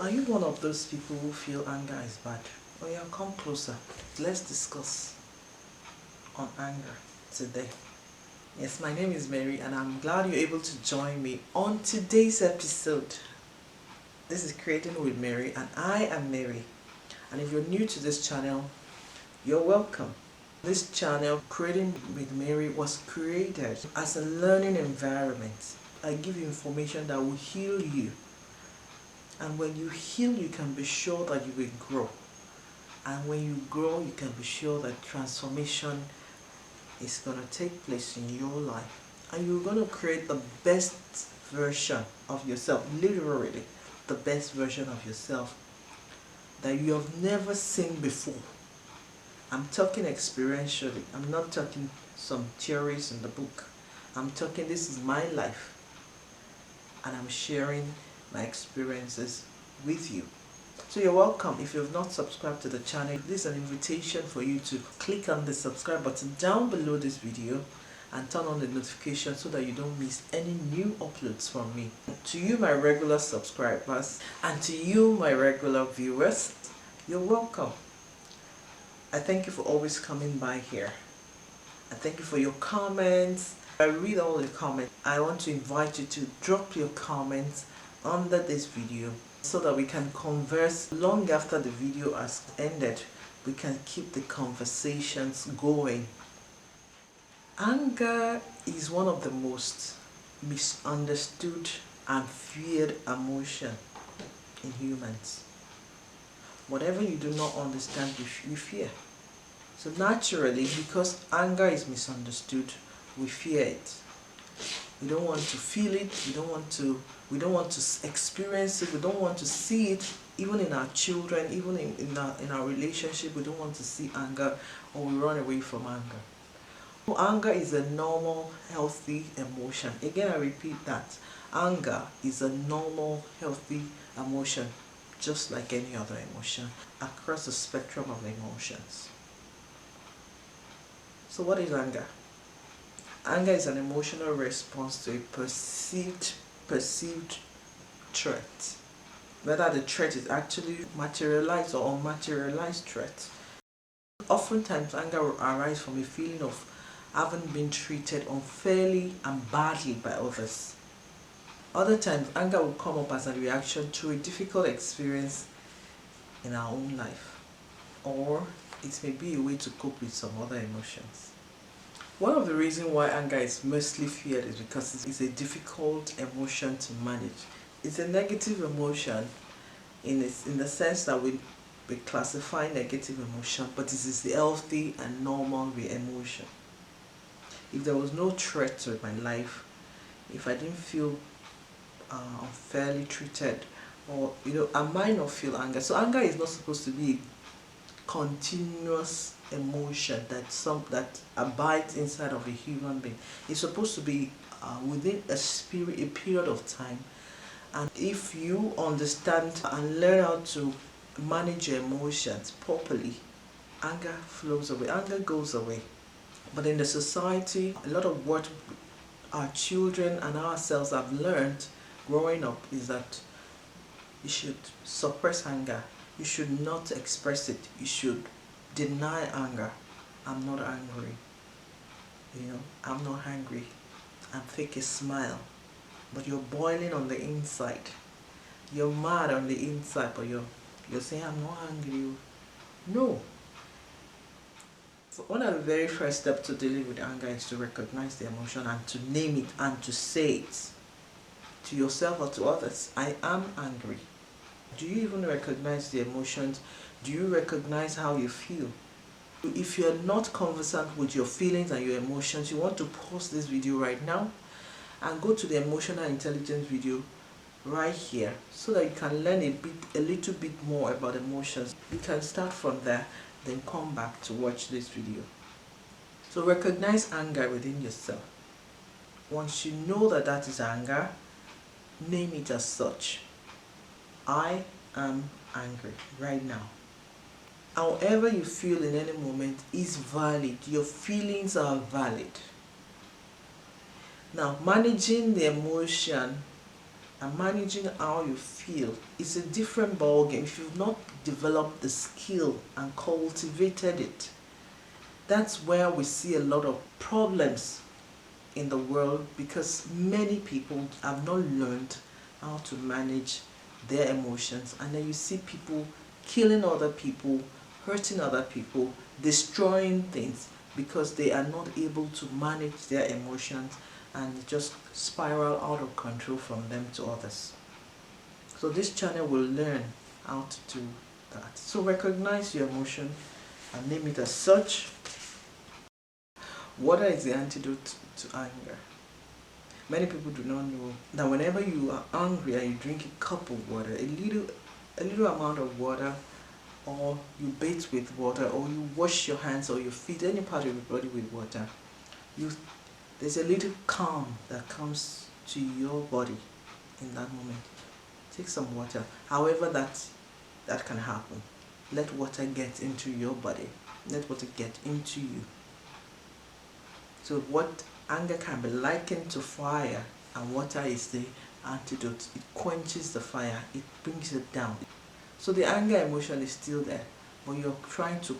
Are you one of those people who feel anger is bad? Oh yeah, come closer. Let's discuss on anger today. Yes, my name is Mary and I'm glad you're able to join me on today's episode. This is Creating with Mary and I am Mary. And if you're new to this channel, you're welcome. This channel, Creating with Mary, was created as a learning environment. I give you information that will heal you. And when you heal, you can be sure that you will grow. And when you grow, you can be sure that transformation is going to take place in your life. And you're going to create the best version of yourself, literally the best version of yourself that you have never seen before. I'm talking experientially. I'm not talking some theories in the book. I'm talking, this is my life. And I'm sharing my experiences with you. So you're welcome. If you've not subscribed to the channel, this is an invitation for you to click on the subscribe button down below this video and turn on the notification so that you don't miss any new uploads from me. To you, my regular subscribers, and to you, my regular viewers, you're welcome. I thank you for always coming by here. I thank you for your comments. I read all the comments. I want to invite you to drop your comments under this video so that we can converse long after the video has ended. We can keep the conversations going. Anger is one of the most misunderstood and feared emotion in humans. Whatever you do not understand, you fear. So naturally, because anger is misunderstood, we fear it. We don't want to feel it. We don't want to experience it. We don't want to see it. Even in our children, even in our relationship, we don't want to see anger, or we run away from anger. Anger is a normal, healthy emotion. Again, I repeat that. Anger is a normal, healthy emotion, just like any other emotion, across the spectrum of emotions. So what is anger? Anger is an emotional response to a perceived threat. Whether the threat is actually materialized or unmaterialized threat. Oftentimes, anger will arise from a feeling of having been treated unfairly and badly by others. Other times, anger will come up as a reaction to a difficult experience in our own life, or it may be a way to cope with some other emotions. One of the reasons why anger is mostly feared is because it's a difficult emotion to manage. It's a negative emotion in the sense that we classify negative emotion, but it is the healthy and normal emotion. If there was no threat to my life, if I didn't feel unfairly treated, or I might not feel anger. So anger is not supposed to be a continuous emotion that abides inside of a human being. It's supposed to be within a period of time. And if you understand and learn how to manage your emotions properly, anger flows away, anger goes away. But in the society, a lot of what our children and ourselves have learned growing up is that you should suppress anger. You should not express it. You should deny anger. I'm not angry. I'm not angry. And fake a smile. But you're boiling on the inside. You're mad on the inside, but you're saying, I'm not angry. No. One of the very first steps to dealing with anger is to recognize the emotion and to name it and to say it to yourself or to others. I am angry. Do you even recognize the emotions? Do you recognize how you feel? If you're not conversant with your feelings and your emotions, you want to pause this video right now and go to the emotional intelligence video right here so that you can learn a little bit more about emotions. You can start from there, then come back to watch this video. So recognize anger within yourself. Once you know that is anger, name it as such. I am angry right now. However you feel in any moment is valid. Your feelings are valid. Now, managing the emotion and managing how you feel is a different ballgame if you've not developed the skill and cultivated it. That's where we see a lot of problems in the world, because many people have not learned how to manage their emotions, and then you see people killing other people, hurting other people, destroying things because they are not able to manage their emotions, and just spiral out of control from them to others. So this channel will learn how to do that. So recognize your emotion and name it as such. Water is the antidote to anger. Many people do not know that whenever you are angry and you drink a cup of water, a little amount of water, or you bathe with water, or you wash your hands or your feet, any part of your body with water, there's a little calm that comes to your body in that moment. Take some water. However that can happen. Let water get into your body. Let water get into you. So what anger can be likened to fire, and water is the antidote. It quenches the fire. It brings it down. So the anger emotion is still there, but you're trying to,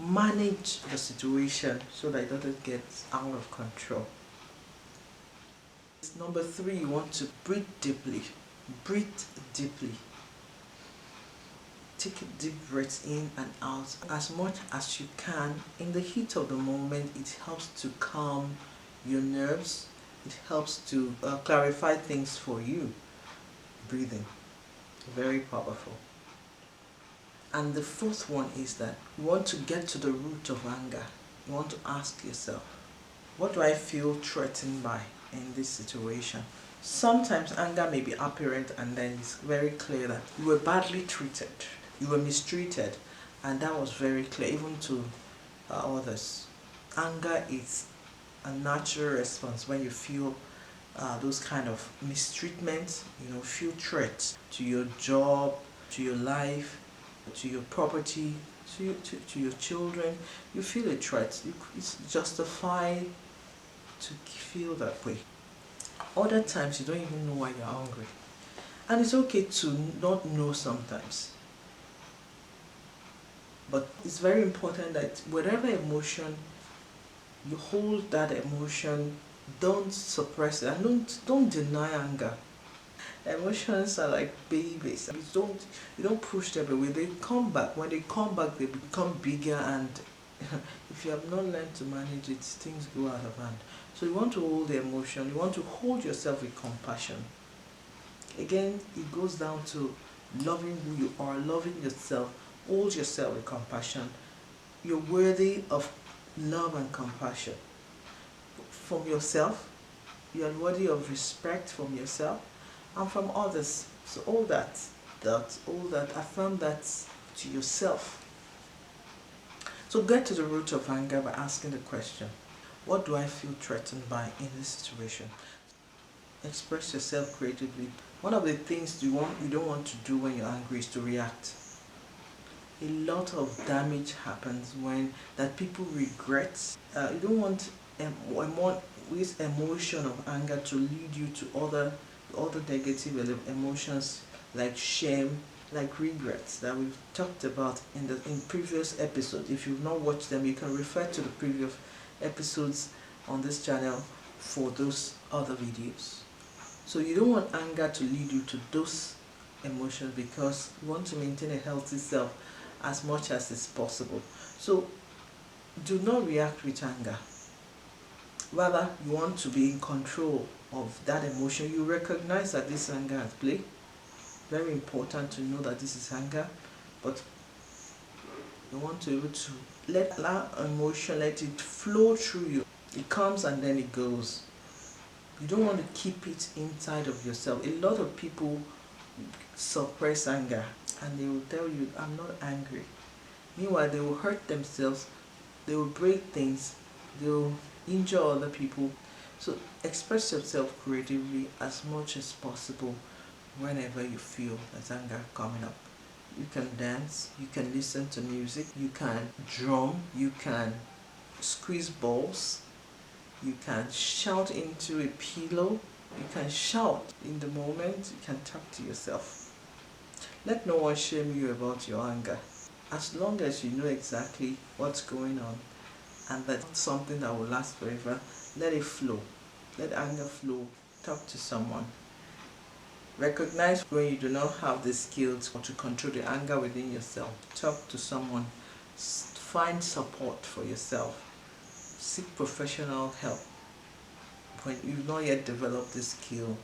manage the situation so that it doesn't get out of control. Number 3, you want to breathe deeply. Breathe deeply. Take a deep breath in and out as much as you can. In the heat of the moment, it helps to calm your nerves. It helps to clarify things for you. Breathing, very powerful. And the 4th one is that you want to get to the root of anger. You want to ask yourself, what do I feel threatened by in this situation? Sometimes anger may be apparent, and then it's very clear that you were badly treated, you were mistreated, and that was very clear even to others. Anger is a natural response when you feel those kind of mistreatment, feel threats to your job, to your life, to your property, to your children. You feel a threat. It's justified to feel that way. Other times you don't even know why you're angry. And it's okay to not know sometimes. But it's very important that whatever emotion, you hold that emotion, don't suppress it, and don't deny anger. Emotions are like babies. You don't push them away. They come back. When they come back, they become bigger, and if you have not learned to manage it, things go out of hand. So you want to hold the emotion. You want to hold yourself with compassion. Again, it goes down to loving who you are, loving yourself. Hold yourself with compassion. You're worthy of love and compassion from yourself. You are worthy of respect from yourself and from others. So all that, affirm that to yourself. So get to the root of anger by asking the question, what do I feel threatened by in this situation? Express yourself creatively. One of the things you don't want to do when you're angry is to react. A lot of damage happens when that people regret. You don't want this emotion of anger to lead you to other negative emotions like shame, like regrets that we've talked about in previous episodes. If you've not watched them, you can refer to the previous episodes on this channel for those other videos. So you don't want anger to lead you to those emotions, because you want to maintain a healthy self as much as is possible. So do not react with anger. Rather, you want to be in control of that emotion. You recognize that this anger has play. Very important to know that this is anger, but you want to be able to let that emotion, let it flow through you. It comes and then it goes. You don't want to keep it inside of yourself. A lot of people suppress anger and they will tell you, I'm not angry. Meanwhile, they will hurt themselves, they will break things, they will injure other people. So express yourself creatively as much as possible whenever you feel that anger coming up. You can dance, you can listen to music, you can drum, you can squeeze balls, you can shout into a pillow, You can shout in the moment, you can talk to yourself. Let no one shame you about your anger. As long as you know exactly what's going on and that's something that will last forever, let it flow. Let anger flow. Talk to someone. Recognize when you do not have the skills to control the anger within yourself. Talk to someone. Find support for yourself. Seek professional help. When you've not yet developed the skill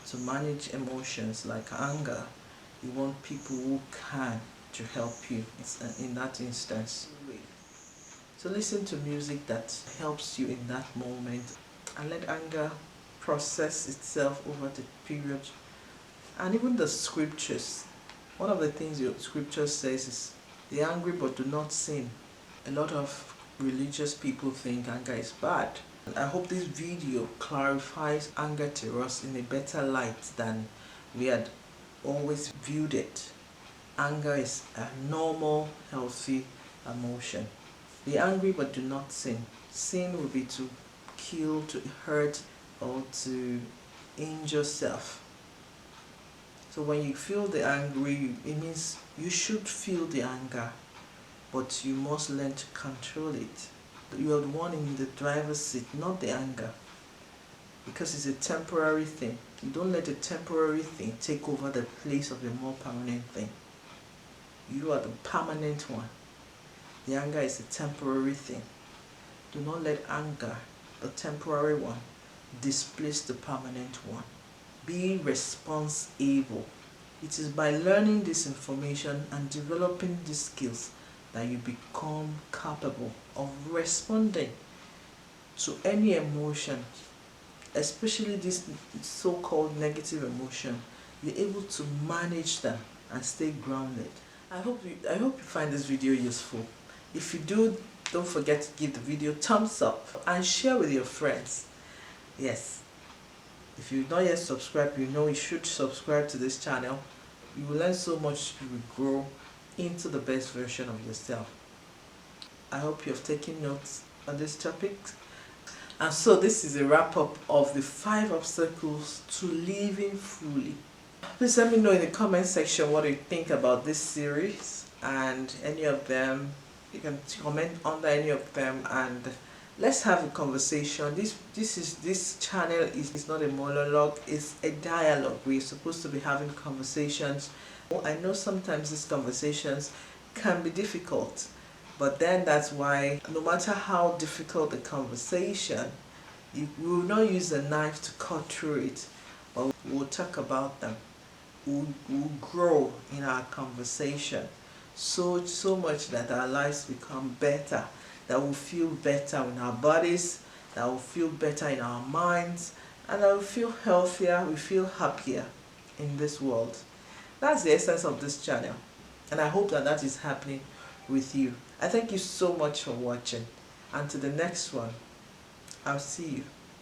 to manage emotions like anger, you want people who can to help you in that instance. So listen to music that helps you in that moment and let anger process itself over the period. And even the scriptures. One of the things the scripture says is, be angry but do not sin. A lot of religious people think anger is bad. I hope this video clarifies anger to us in a better light than we had always viewed it. Anger is a normal, healthy emotion. Be angry but do not sin. Sin would be to kill, to hurt, or to injure self. So when you feel the angry, it means you should feel the anger, but you must learn to control it. You are the one in the driver's seat, not the anger, because it's a temporary thing. You don't let a temporary thing take over the place of a more permanent thing. You are the permanent one. The anger is a temporary thing. Do not let anger, the temporary one, displace the permanent one. Be responsible. It is by learning this information and developing these skills that you become capable of responding to any emotion, especially this so-called negative emotion. You're able to manage them and stay grounded. I hope you find this video useful. If you do, don't forget to give the video thumbs up and share with your friends. Yes, if you've not yet subscribed, you know you should subscribe to this channel. You will learn so much, you will grow into the best version of yourself. I hope you have taken notes on this topic. And so this is a wrap-up of the 5 obstacles to living fully. Please let me know in the comment section what you think about this series and any of them. You can comment under any of them and let's have a conversation. This channel is not a monologue, it's a dialogue. We're supposed to be having conversations. I know sometimes these conversations can be difficult, but then that's why no matter how difficult the conversation, we will not use a knife to cut through it, but we'll talk about them. We'll grow in our conversation so much that our lives become better, that we'll feel better in our bodies, that we'll feel better in our minds, and that we'll feel healthier, we feel happier in this world. That's the essence of this channel, and I hope that is happening with you. I thank you so much for watching, and to the next one, I'll see you.